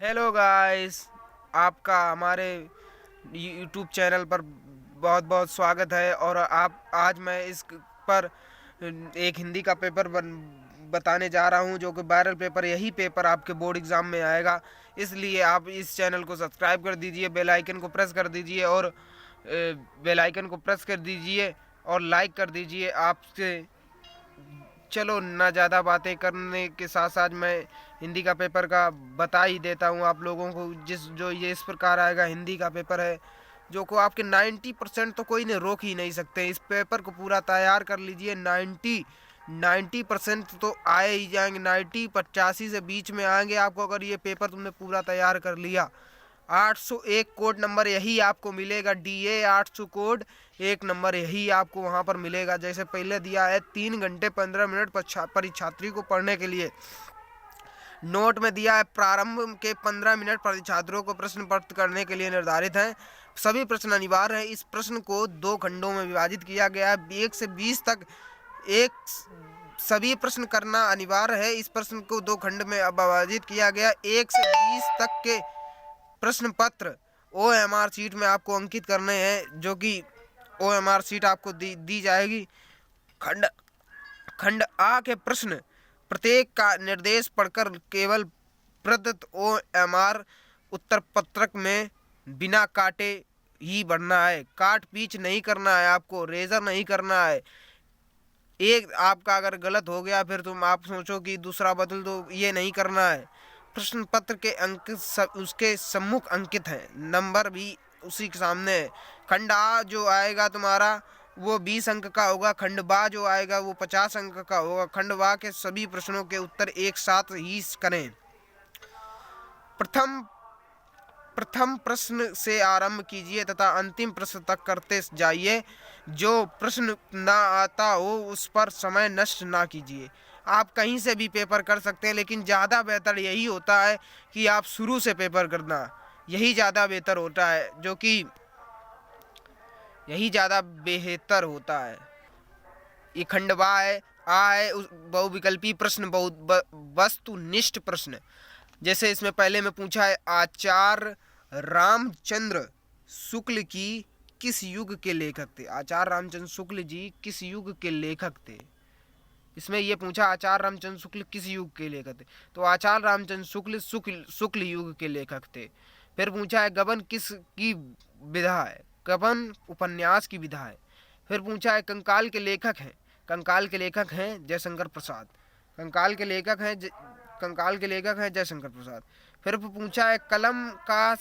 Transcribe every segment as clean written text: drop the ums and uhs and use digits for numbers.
Hello guys, आपका हमारे YouTube channel पर बहुत बहुत स्वागत है। और आप आज मैं इस पर एक हिंदी का पेपर बताने जा रहा हूं, जो कि वायरल पेपर, यही पेपर आपके बोर्ड एग्ज़ाम में आएगा। इसलिए आप इस चैनल को सब्सक्राइब कर दीजिए, बेल आइकन को प्रेस कर दीजिए और बेल आइकन को प्रेस कर दीजिए और लाइक कर दीजिए। आपसे चलो ना ज़्यादा बातें करने के साथ साथ मैं हिंदी का पेपर का बता ही देता हूँ आप लोगों को। जो ये इस प्रकार आएगा, हिंदी का पेपर है जो को आपके 90% तो कोई ने रोक ही नहीं सकते। इस पेपर को पूरा तैयार कर लीजिए। 90% तो आए ही जाएंगे, 90-85 से बीच में आएंगे आपको, अगर ये पेपर तुमने पूरा तैयार कर लिया। 801 कोड नंबर यही आपको मिलेगा, DA 800 कोड 1 नंबर यही आपको वहाँ पर मिलेगा। जैसे पहले दिया है 3 घंटे 15 मिनट परीक्षार्थी को पढ़ने के लिए। नोट में दिया है प्रारंभ के 15 मिनट परीक्षार्थियों को प्रश्न पत्र करने के लिए निर्धारित हैं। सभी प्रश्न अनिवार्य हैं। इस प्रश्न को 2 खंडों में विभाजित किया गया है। 1 से 20 तक सभी प्रश्न करना अनिवार्य है। इस प्रश्न को 2 खंड में विभाजित किया गया। 1 से 20 तक के प्रश्न पत्र OMR शीट में आपको अंकित करने हैं, जो कि OMR शीट आपको दी जाएगी। खंड A के प्रश्न प्रत्येक का निर्देश पढ़कर केवल प्रदत्त OMR उत्तर पत्रक में बिना काटे ही भरना है। काट पीच नहीं करना है, आपको रेजर नहीं करना है। एक आपका अगर गलत हो गया फिर आप सोचो कि दूसरा बदल दो, ये नहीं करना है। प्रश्न पत्र के अंक उसके सम्मुख अंकित हैं, नंबर भी उसी के सामने है। खंड A जो आएगा तुम्हारा वो 20 अंक का होगा। खंड B जो आएगा वो 50 अंक का होगा। खंड B के सभी प्रश्नों के उत्तर एक साथ ही करें। प्रथम प्रश्न से आरंभ कीजिए तथा अंतिम प्रश्न तक करते जाइए। जो प्रश्न ना आता हो उस पर समय नष्ट ना कीजिए। आप कहीं से भी पेपर कर सकते हैं, लेकिन ज़्यादा बेहतर यही होता है कि आप शुरू से पेपर करना, यही ज़्यादा बेहतर होता है, जो कि यही ज़्यादा बेहतर होता है। ये खंड बा है। आ है बहुविकल्पी प्रश्न, बहुत वस्तुनिष्ठ प्रश्न। जैसे इसमें पहले में पूछा है, आचार्य रामचंद्र शुक्ल की किस युग के लेखक थे। आचार्य रामचंद्र शुक्ल जी किस युग के लेखक थे। इसमें यह पूछा आचार्य रामचंद्र शुक्ल किस युग के लेखक थे, तो आचार्य रामचंद्र शुक्ल युग के लेखक थे। फिर पूछा है गबन किस की विधा है। गबन उपन्यास की विधा है। फिर पूछा है कंकाल के लेखक हैं। कंकाल के लेखक हैं जयशंकर प्रसाद। कंकाल के लेखक हैं जयशंकर प्रसाद। फिर पूछा है कलम का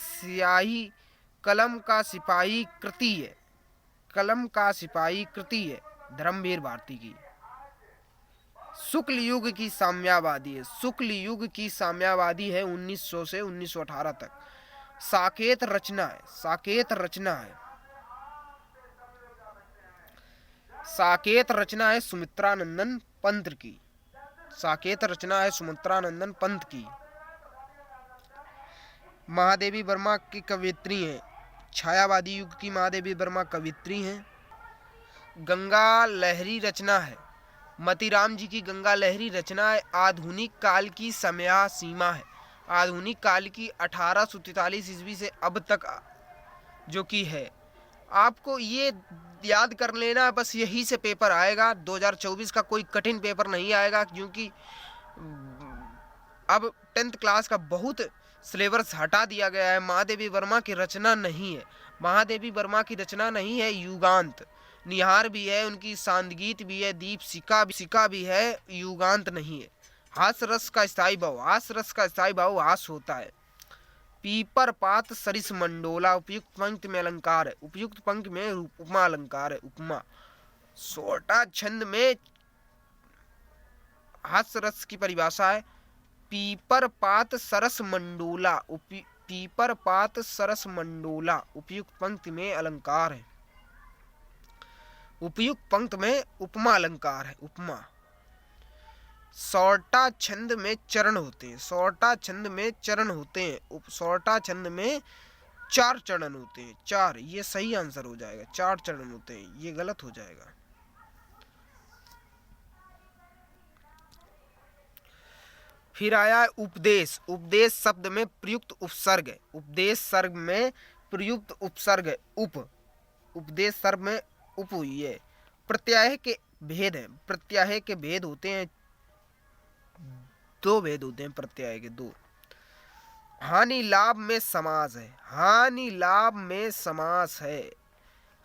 सिपाही कृति है धर्मवीर भारती की। शुक्ल युग की साम्यवादी है 1900 से 1918 तक। साकेत रचना है। सुमित्रानंदन पंत की। महादेवी वर्मा की कवियत्री हैं। छायावादी युग की महादेवी वर्मा कवियत्री हैं। गंगा लहरी रचना है। मतीराम जी की गंगा लहरी रचना है। आधुनिक काल की समय सीमा है। आधुनिक काल की 1843 ईस्वी से अब तक जो कि है। आपको ये याद कर लेना, बस यही से पेपर आएगा। 2024 का कोई कठिन पेपर नहीं आएगा, क्योंकि अब 10th क्लास का बहुत सिलेबस हटा दिया गया है। महादेवी वर्मा की रचना नहीं है। युगांत निहार भी है, उनकी सांदगीत भी है, दीपशिका भी है, युगांत नहीं है। हास्य रस का स्थायी भाव हास होता है। पीपर पात सरिस मंडोला उपयुक्त पंक्ति में अलंकार है। उपमा अलंकार है। उपमा। सोटा छंद में हास्य रस की परिभाषा है। पीपर पात सरस मंडोला उपयुक्त पंक्ति में अलंकार है। उपयुक्त पंक्ति में उपमा अलंकार है। उपमा। सौटा छंद में चरण होते हैं। सौटा छंद में 4 चरण होते हैं। 4, ये सही आंसर हो जाएगा। 4 चरण होते हैं, ये गलत हो जाएगा। फिर आया है उपदेश। उपदेश शब्द में प्रयुक्त उपसर्ग है। उपदेश सर्ग में प्रयुक्त उपसर्ग है उप। उपदेश सर्ग में उप हुई है। प्रत्यय के भेद है। प्रत्यय के भेद होते हैं, दो भेद होते हैं प्रत्यय के, दो। हानि लाभ में समास है। हानि लाभ में समास है।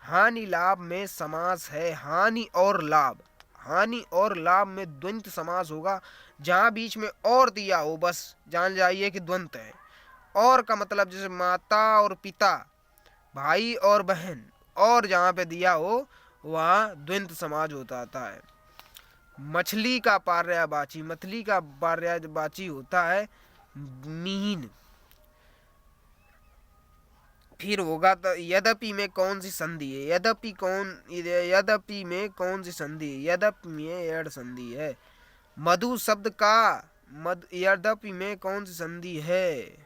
हानि लाभ में समास है। हानि और लाभ, हानि और लाभ में द्वंद्व समास होगा। जहां बीच में और दिया हो बस जान जाइए कि द्वंद्व है। और का मतलब जैसे माता और पिता, भाई और बहन, और जहां पे दिया हो वहां द्वंद्व समास होता है। मछली का पर्यायवाची, मछली का पर्यायवाची होता है मीन। फिर होगा तो यद्यपि में कौन सी संधि है? यद्यपि में कौन सी संधि है? यद्यपि में यड़ संधि है। मधु शब्द का यद्यपि में कौन सी संधि है?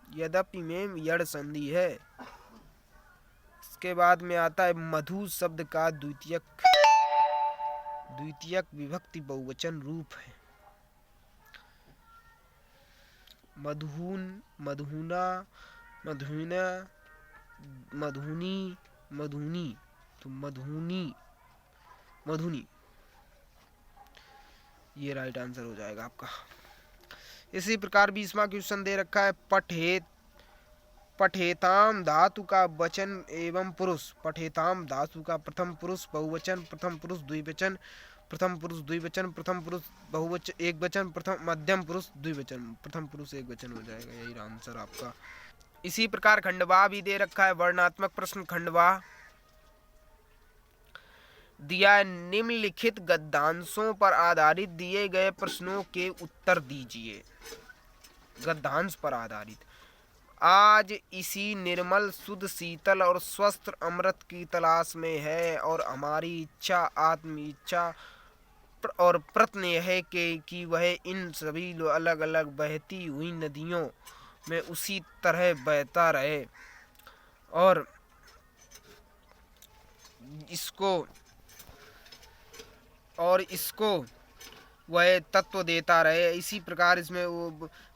यद्यपि में यड़ संधि है। इसके बाद में आता है मधु शब्द का द्वितीयक विभक्ति बहुवचन रूप है। मधुन, मधुना, मधुना, मधुनी, मधुनी, तो मधुनी, मधुनी, ये राइट आंसर हो जाएगा आपका। इसी प्रकार 20वां क्वेश्चन दे रखा है पठेताम धातु का वचन एवं पुरुष। पठेताम धातु का प्रथम पुरुष बहुवचन, प्रथम पुरुष द्विवचन, प्रथम पुरुष द्विवचन, प्रथम पुरुष बहुवचन एक वचन, प्रथम मध्यम पुरुष द्विवचन, प्रथम पुरुष एक वचन हो जाएगा। यही आंसर आपका। इसी प्रकार खंडवा भी दे रखा है, वर्णात्मक प्रश्न खंडवा दिया है। निम्नलिखित गद्यांशों पर आधारित दिए गए प्रश्नों के उत्तर दीजिए। गद्यांश पर आधारित। आज इसी निर्मल शुद्ध शीतल और स्वस्थ अमृत की तलाश में है और हमारी इच्छा, आत्म इच्छा और प्रयत्न है कि वह इन सभी अलग अलग बहती हुई नदियों में उसी तरह बहता रहे और इसको वह तत्व देता रहे। इसी प्रकार इसमें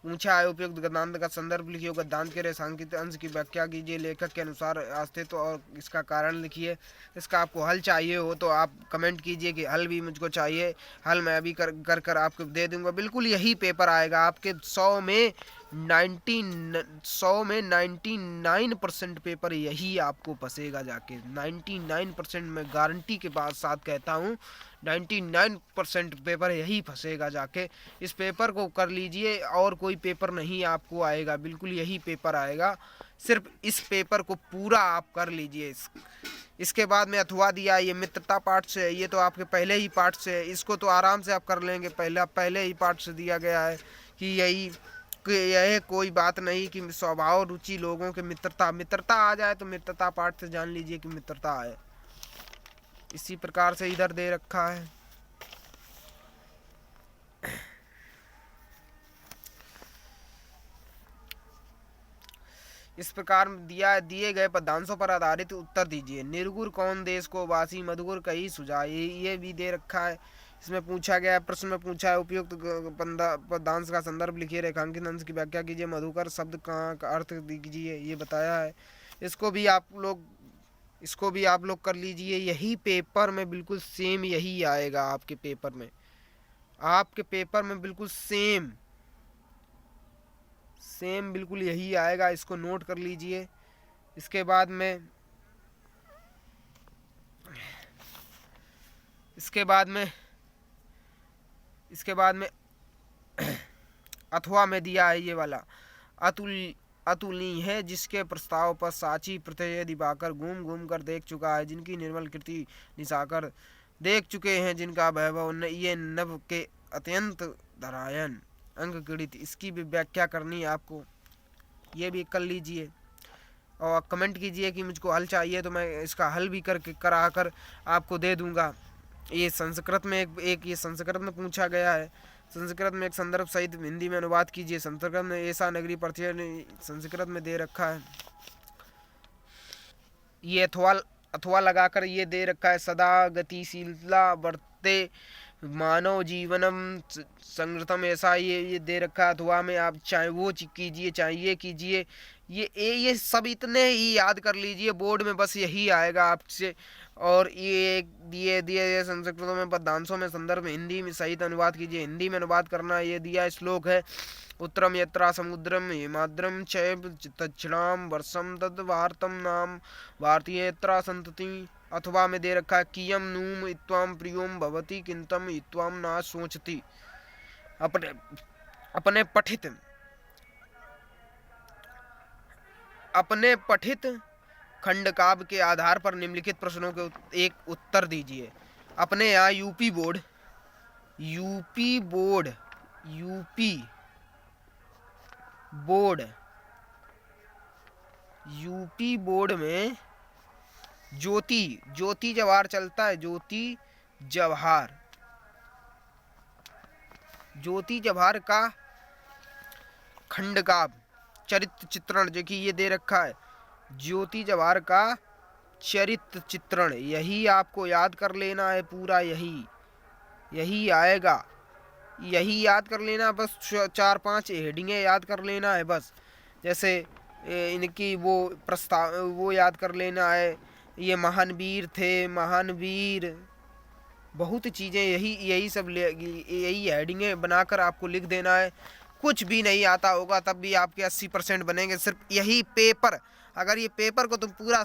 पूछा है उपयुक्त गद्यांश का संदर्भ लिखिए। गद्यांश के रेखांकित अंश की व्याख्या कीजिए। लेखक के अनुसार अस्तित्व और इसका कारण लिखिए। इसका आपको हल चाहिए हो तो आप कमेंट कीजिए कि हल भी मुझको चाहिए। हल मैं अभी कर आपको दे दूंगा। बिल्कुल यही पेपर आएगा आपके 100 में 99% पेपर यही आपको फंसेगा जाके। 99% मैं गारंटी के साथ कहता हूँ 99% पेपर यही फंसेगा जाके। इस पेपर को कर लीजिए और कोई पेपर नहीं आपको आएगा, बिल्कुल यही पेपर आएगा। सिर्फ इस पेपर को पूरा आप कर लीजिए। इसके बाद में अथवा दिया, ये मित्रता पाठ से है, ये तो आपके पहले ही पाठ से है। इसको तो आराम से आप कर लेंगे, पहले ही पाठ से दिया गया है कि यह कोई बात नहीं कि स्वभाव रुचि लोगों के मित्रता आ जाए तो मित्रता पाठ से जान लीजिए कि मित्रता है। इसी प्रकार से इधर दे रखा है। इस प्रकार दिए गए पदांशों पर आधारित उत्तर दीजिए। निर्गुण कौन देश को वासी, मधुर कही सुझाव, ये भी दे रखा है। इसमें पूछा गया है, प्रश्न में पूछा है उपयुक्त पदांश का संदर्भ लिखिए। रेखांकित अंश की व्याख्या कीजिए। मधुकर शब्द का अर्थ दीजिए, ये बताया है। इसको भी आप लोग कर लीजिए। यही पेपर में बिल्कुल सेम यही आएगा आपके पेपर में बिल्कुल सेम बिल्कुल यही आएगा। इसको नोट कर लीजिए। इसके बाद में अथवा में दिया है ये वाला। अतुलनीय है जिसके प्रस्ताव पर साची प्रत्यय दिवाकर घूम कर देख चुका है, जिनकी निर्मल कृति निशाकर देख चुके हैं, जिनका वैभव ये नभ के अत्यंत धरायन अंग गणित। इसकी भी व्याख्या करनी है आपको, ये भी कर लीजिए और कमेंट कीजिए कि मुझको हल चाहिए तो मैं इसका हल भी कराकर आपको दे दूंगा। ये संस्कृत में ये संस्कृत में पूछा गया है। संस्कृत में एक संदर्भ सहित हिंदी में अनुवाद कीजिए। संस्कृत में ऐसा नगरी प्रत्यय संस्कृत में दे रखा है। ये अथवा लगाकर ये दे रखा है। सदा गतिशीलता मानव जीवनम संग्रतम, ऐसा ये दे रखा है अथवा में, आप चाहे वो कीजिए चाहे ये कीजिए। ये सब इतने ही याद कर लीजिए, बोर्ड में बस यही आएगा आपसे। और ये दिए दिए संस्कृतों में पद्यांशों में संदर्भ हिंदी में सहित अनुवाद कीजिए। हिंदी में अनुवाद करना ये दिया श्लोक है, उत्तरम यत्रा समुद्रम हिमाद्रम चैव तच्छ्राम वर्षम तद वार्तम नाम भारतीय यत्रा संतति। अथवा में दे रखा है कियम नूम इत्वाम प्रियोम भवति किंतम इत्वाम ना सोचती। अपने अपने पठित खंड काव्य के आधार पर निम्नलिखित प्रश्नों के एक उत्तर दीजिए। अपने यहाँ यूपी बोर्ड में ज्योति जवाहर चलता है। ज्योति जवाहर का खंड काव्य चरित्र चित्रण, देखिए ये दे रखा है ज्योति जवाहर का चरित्र चित्रण। यही आपको याद कर लेना है पूरा, यही आएगा, यही याद कर लेना। बस 4-5 हेडिंगें याद कर लेना है बस। जैसे इनकी वो याद कर लेना है, ये महान वीर थे, महान वीर, बहुत चीज़ें यही सब यही हेडिंगें बनाकर आपको लिख देना है। कुछ भी नहीं आता होगा तब भी आपके 80% बनेंगे। सिर्फ यही पेपर, अगर ये पेपर को तुम पूरा